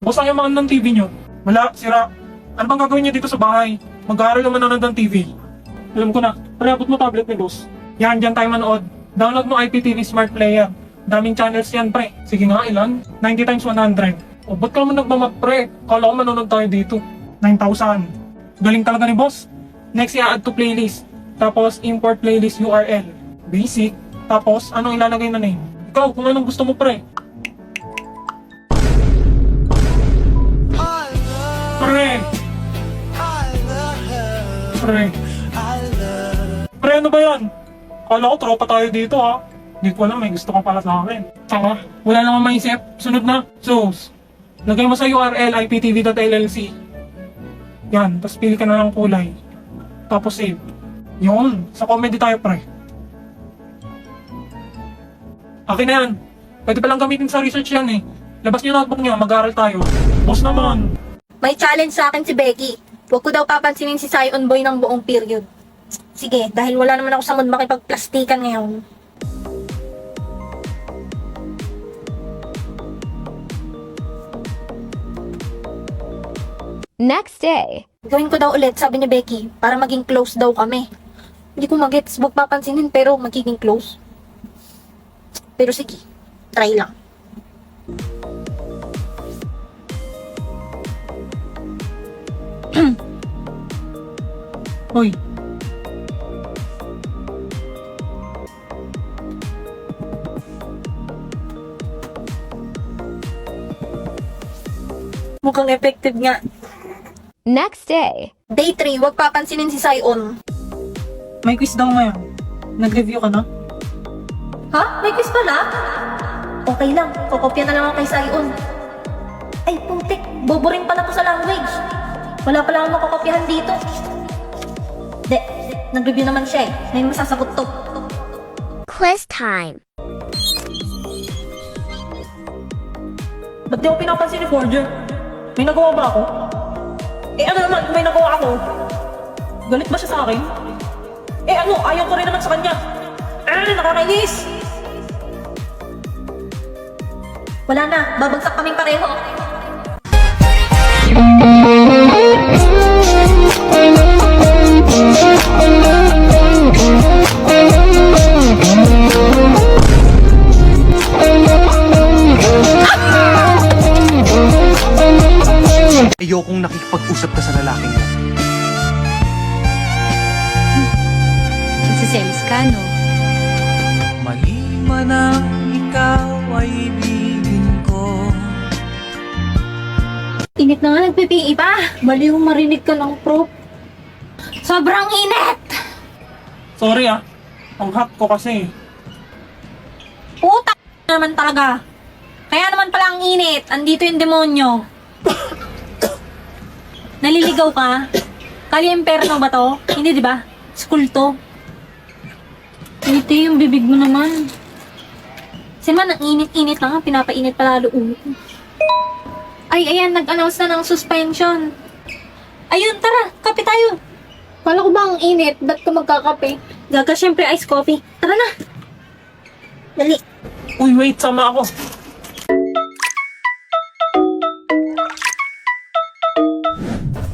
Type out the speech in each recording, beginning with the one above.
Boss, ayaw makan ng TV nyo. Wala, sira. Ano bang gagawin nyo dito sa bahay? Mag-aaral naman na ng TV. Alam ko na, pre-abot mo tablet ni boss. Yan, dyan tayo manood. Download mo IPTV Smart Player. Daming channels yan, pre. Sige nga, ilan? 90 times 100. O, ba't ka naman nagmamap, pre? Kala ko manonood tayo dito. 9,000. Galing talaga ni boss. Next, i-add to playlist. Tapos, import playlist URL. Basic. Tapos, anong ilalagay na name? Ikaw, kung anong gusto mo, pre. Pre! Pre! Pre, ano ba yan? Kala ko tropa tayo dito, ha? Hindi ko alam, may gusto ka pala sa akin. Saka, wala naman maisip. Sunod na. So, lagay mo sa URL iptv.llc. Yan, tapos pili ka na ng kulay. Tapos save. Yun, sa comedy tayo, pre. Akin na yan. Pwede palang gamitin sa research yan eh. Labas niyo notebook niyo, mag-aaral tayo. Boss naman. May challenge sa akin si Becky. Huwag ko daw papansinin si Sion Boy ng buong period. Sige, dahil wala naman ako sa mood makipagplastikan ngayon. Next day. Gawin ko daw ulit, sabi ni Becky, para maging close daw kami. Hindi ko magets, huwag papansinin pero magiging close. Pero sige, try lang. Hoy. Mukhang effective nga. Next day. Day 3, huwag papansinin si Sion. May quiz daw ngayon. Nag-review ka na? Ha? May quiz pala? Okay lang, kokopya na lang ako kay Sion. Ay, putik, bobo rin pala to sa language. Wala pala akong makokopyahan dito. Nag-review naman siya eh. Ngayon masasagot to. Quiz time. Ba't di ako pinapansin ni Forger? May nagawa ba ako? Eh ano naman kung may nagawa ako? Galit ba siya sa akin? Eh ano, ayaw ko rin naman sa kanya. Nakakainis! Wala na, babagsak kaming pareho. Ayokong nakikipag-usap ka sa lalaking mo. Nagsiselos ka, no? Mali man ang ikaw ay ibigin ko. Init na nga, nagpipi pa. Baliw marinig ka ng prop. Sobrang init! Sorry ah. Ang hot ko kasi. Puta naman talaga. Kaya naman pala ang init. Andito yung demonyo. Naliligaw ka? Kali-imperno ba to? Hindi, di ba? School to. Hindi yung bibig mo naman. Kasi man, ang init-init na nga. Pinapainit pa lalo ulo ko. Ay, ayan. Nag-announce na ng suspension. Ayun, tara. Kape tayo. Kala ko ba ang init? Ba't ka magkakape? Gaga, syempre ice coffee. Tara na. Dali. Uy, wait. Sama ako.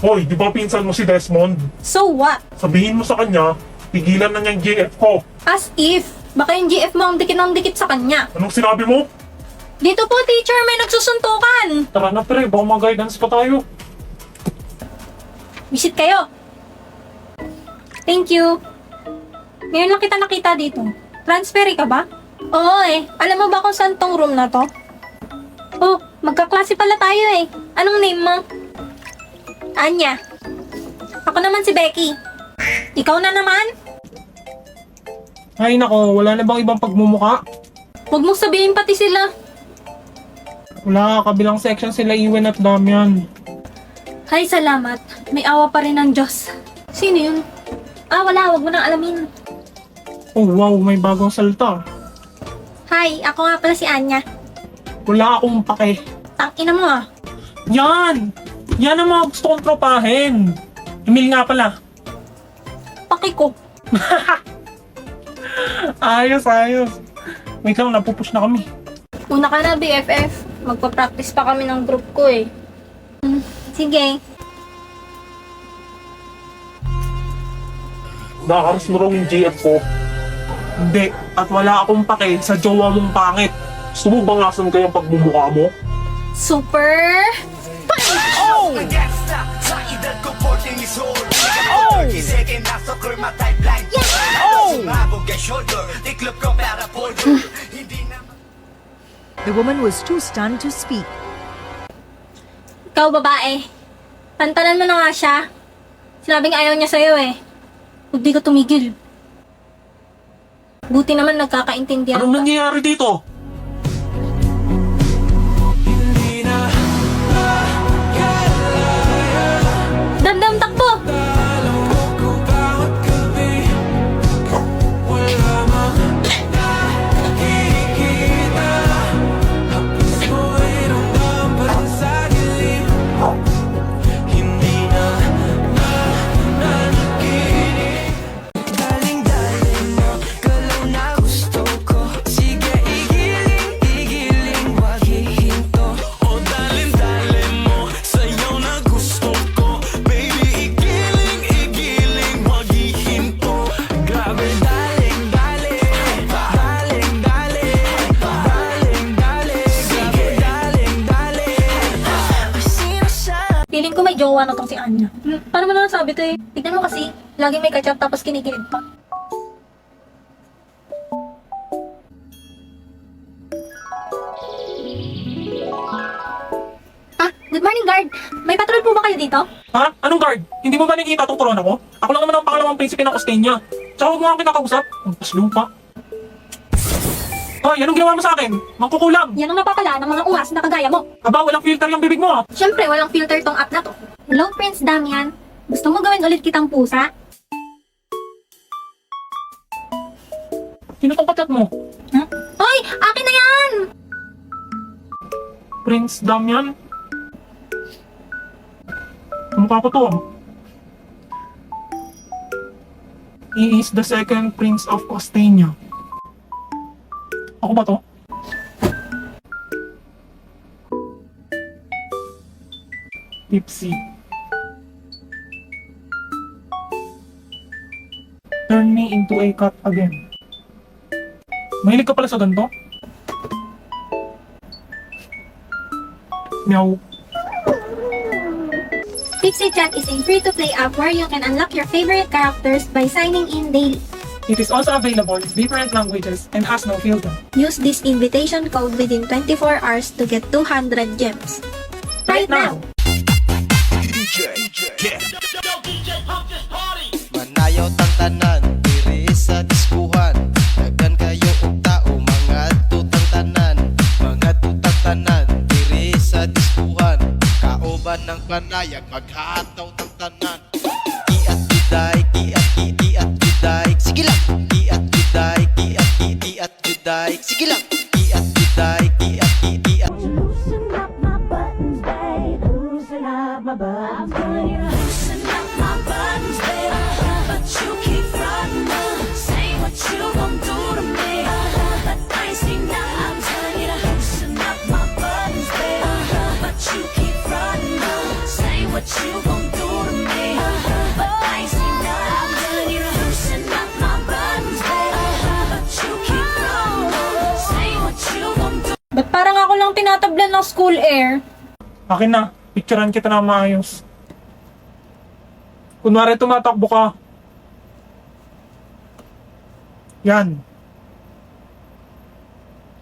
Hoy, di ba pinsan mo si Desmond? So what? Sabihin mo sa kanya, pigilan na niyang GF ko. As if. Baka yung GF mo ang dikit ng dikit sa kanya. Anong sinabi mo? Dito po, teacher, may nagsusuntukan. Tara na pre, baka mag-guidance pa tayo. Visit kayo. Thank you. Ngayon lang kita nakita dito. Transfer ka ba? Oo eh. Alam mo ba kung saan tong room na to? Oh, magkaklase pala tayo eh. Anong name mo? Anya. Ako naman si Becky. Ikaw na naman? Ay nako, wala na bang ibang pagmumuka? Huwag mong sabihin pati sila. Wala, kabilang section sila Iwan at Damian. Hay, salamat. May awa pa rin ng Diyos. Sino yun? Ah, wala. Huwag mo nang alamin. Oh wow, may bagong salta. Hi, ako nga pala si Anya. Wala akong pake. Tangina mo ah. Yan! Yan ang mga gusto kong tropahin. Emil nga pala. Paki ko. Ayos, ayos. Wait lang, napupush na kami. Una ka na, BFF. Magpa-practice pa kami ng group ko eh. Sige. Nakaras mo raw yung GF ko. Hindi, at wala akong pake sa jowa mong pangit. Gusto mo bangasan ko yung pagmumukha mo? Super... The woman was too stunned to speak. Ikaw, babae. Tantanan mo na nga siya. Sinabing ayaw niya sa'yo eh. Huwag di ka tumigil. Buti naman nagkakaintindihan Anong ka. nangyayari dito? Damdam takbo! Feeling ko may jowa na tong si Anya. Paano mo na nasabi to eh? Tignan mo kasi, laging may kachat tapos kinikilig pa. Ah, good morning guard. May patrol po ba kayo dito? Ha? Anong guard? Hindi mo ba nakikita tong corona ko? Ako lang naman ang pangalawang prinsipe ng Costenia. Tsaka huwag mo akong kinakausap. Ang paslupa. Hoy, anong ginawa mo sa akin? Mangkukulam. Yan ang napapala ng mga ungas na kagaya mo. Aba, walang filter yung bibig mo ah. Siyempre, walang filter tong app na to. Hello, Prince Damian. Gusto mo gawin ulit kitang pusa? Sino tong kachat mo? Huh? Hoy! Akin na yan! Prince Damian? Mukha ko to ah. He is the second prince of Costenia. Ako ba to? Tipsy. Turn me into a cat again. Mahilig ka pala sa ganito? Meow. Pixie Chat is a free-to-play app where you can unlock your favorite characters by signing in daily. It is also available in different languages and has no filter. Use this invitation code within 24 hours to get 200 gems. Right now! Manayaw tang tanan, diri sa diskuhan. Daghan kayo og tao, mga tutang tanan. Mga tutang tanan, diri sa diskuhan. Kauban ng panayag, maghataw tang tanan. Kiat juday, kiat juday. Sige lang. Kiat juday, kiat juday. Sige lang. Kiat juday, kiat. Loosen up my buttons, babe. Loosen up my buttons, babe. Loosen up my buttons, babe. But you keep frontin'. Say what you gon' do to me. But I see now I'm telling you to loosen up my buttons, babe. But you keep frontin'. Say what you gon' do to me. But I see now I'm telling you to loosen up my buttons, babe. But you keep frontin'. Say what you gon' do. Ba't parang ako lang tinatablan ng school air? Akin na, picturean kita na maayos. Kunwari tumatakbo ka. Yan.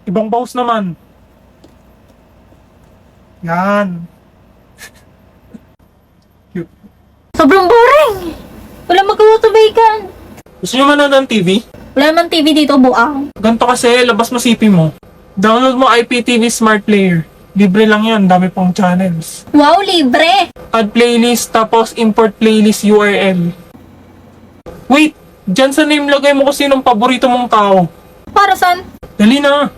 Ibang pose naman. Yan. Cute. Sobrang boring! Wala magkakatubaykan. Gusto nyo manood ng TV? Wala naman TV dito, buang. Ganto kasi, labas mo CP mo. Download mo IPTV Smart Player. Libre lang yan, dami pang channels. Wow, libre! Add playlist, tapos import playlist URL. Wait! Diyan sa name lagay mo kung sinong paborito mong tao. Para saan? Dali na!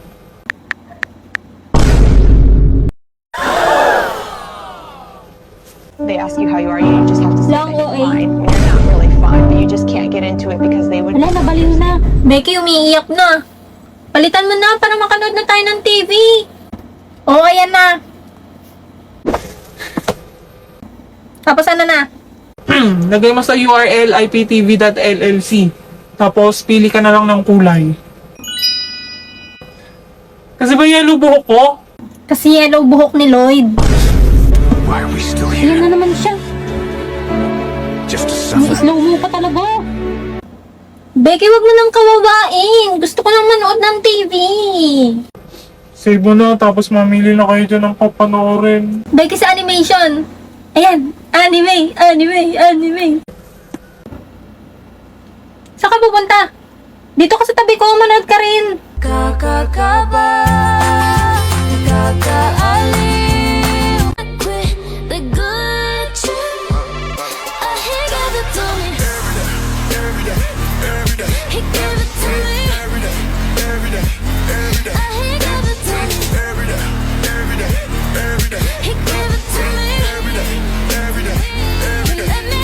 They ask you how you are, you just have to say that Lang you're OA. fine. When you're not really fine, but you just can't get into it because they would. Wala, nabaliw na. Becky, umiiyak na. Palitan mo na para makanood na tayo ng TV. Oo, ayan na. Tapos ano na? Lagay mo sa URL iptv.llc. Tapos, pili ka na lang ng kulay. Kasi ba yellow buhok ko? Kasi yellow buhok ni Lloyd. Why are we still Ayan na naman siya. Just to Slow mo pa talaga. Becky, wag mo nang kawawain. Gusto ko lang manood ng TV. Save mo na, tapos mamili na kayo dyan ng papanoorin. Becky sa animation. Ayan, anime. Saan ka pupunta? Dito ka sa tabi ko, manood ka rin. Kakakaba, nakakaaliw. Quit the good trip. He gave it to me. He gave it to me. He gave it to me. He gave it to me. He let me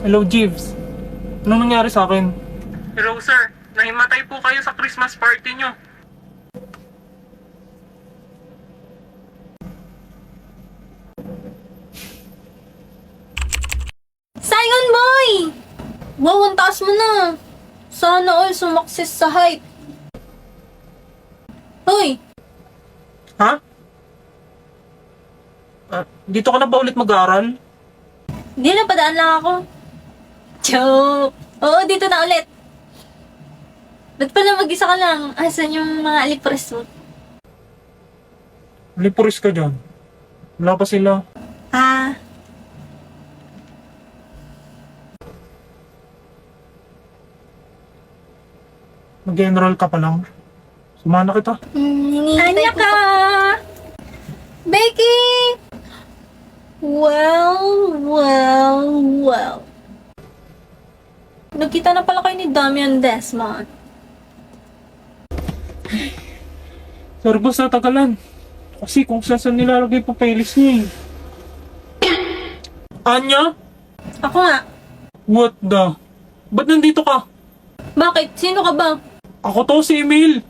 Hello, Jeeves. Anong nangyari sa akin? Hello, sir. Nahimatay po kayo sa Christmas party nyo. Saigon boy! Wow, ang taas mo na. Sana all sumakses sa height. Hoy, Ha? Dito ka na ba ulit mag-aaral? di na padaan lang ako. Joke! Oo, dito na ulit. Ba't pala mag-isa ka lang? Asan yung mga alipres mo? Lipuris ka dyan. Wala pa sila. Ah, Mag-enroll ka pa lang. Sumana kita. Anya ka! Becky! Well. Nagkita na pala kayo ni Damian Desmond. Sorry boss, natagalan. Kasi kung saan nilalagay pa playlist niya eh. Anya? Ako nga. What the? Ba't nandito ka? Bakit? Sino ka ba? Ako to, si Emil.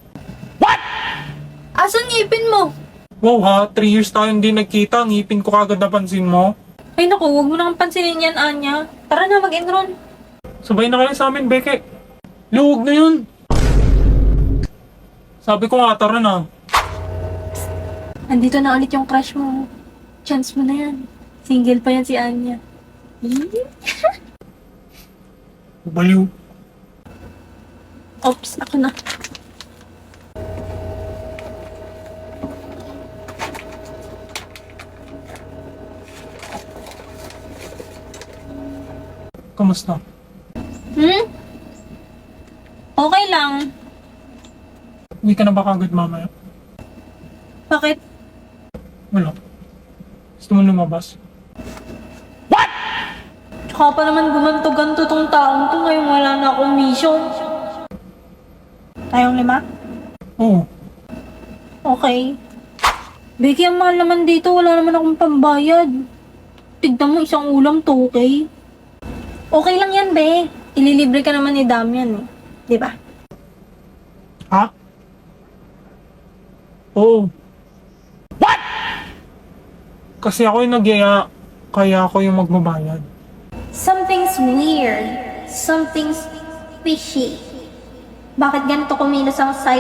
Asan ngipin mo? Wow ha, 3 years tayo hindi nagkita. Ngipin ko kagad napansin mo. Ay naku, huwag mo nang pansinin yan, Anya. Tara na, mag-enroll. Sabay na kayo sa amin, Beke. Luwag na yun. Sabi ko nga, tara na. Andito na ulit yung crush mo. Chance mo na yan. Single pa yan si Anya. Baliw. Oops, ako na. Kamusta? Okay lang. Uwi ka na ba kagad mamaya? Bakit? Wala. Gusto mo lumabas? Tsaka pa naman gumanto-ganto tong taong to ngayon wala na akong mission. Tayong 5? Oo. Okay. Becky, ang mahal naman dito. Wala naman akong pambayad. Tignan mo, isang ulam 2K. Okay lang yan, be. Ililibre ka naman ni Damian, eh. Di ba? Ha? Oo. What? Kasi ako yung nagyaya, kaya ako yung magbabayad. Something's weird. Something's fishy. Bakit ganito kumilos ang side